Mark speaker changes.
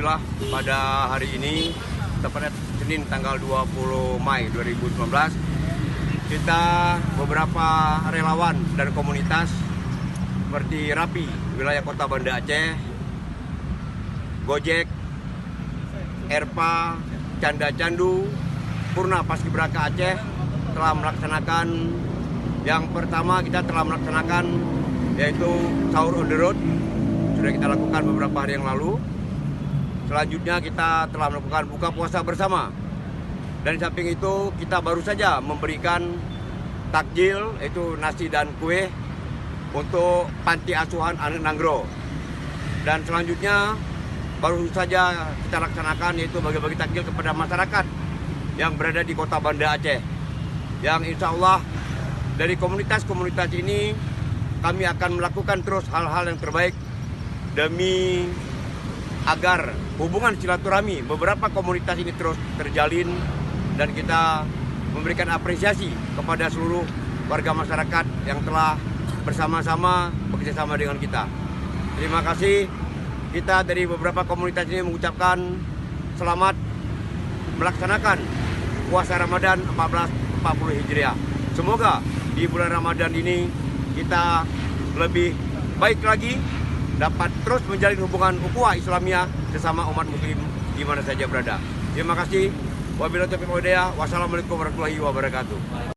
Speaker 1: Alhamdulillah pada hari ini, tepatnya Senin tanggal 20 Mei 2019, kita beberapa relawan dan komunitas seperti RAPI, wilayah Kota Banda Aceh, Gojek, ERPA, Canda Candu, Purna Paskibraka Aceh telah melaksanakan yang pertama kita telah melaksanakan yaitu sahur on the road. Sudah kita lakukan beberapa hari yang lalu. Selanjutnya kita telah melakukan buka puasa bersama. Dan di samping itu kita baru saja memberikan takjil yaitu nasi dan kue untuk panti asuhan anak Nanggro. Dan selanjutnya baru saja kita laksanakan yaitu bagi-bagi takjil kepada masyarakat yang berada di Kota Banda Aceh. Yang insya Allah dari komunitas-komunitas ini kami akan melakukan terus hal-hal yang terbaik demi agar hubungan silaturahmi beberapa komunitas ini terus terjalin dan kita memberikan apresiasi kepada seluruh warga masyarakat yang telah bersama-sama bekerjasama dengan kita. Terima kasih. Kita dari beberapa komunitas ini mengucapkan selamat melaksanakan puasa Ramadan 1440 Hijriah. Semoga di bulan Ramadan ini kita lebih baik lagi, dapat terus menjalin hubungan ukhuwah Islamiyah sesama umat muslim di mana saja berada. Terima kasih. Wabillahi taufiq wal hidayah. Wassalamualaikum warahmatullahi wabarakatuh.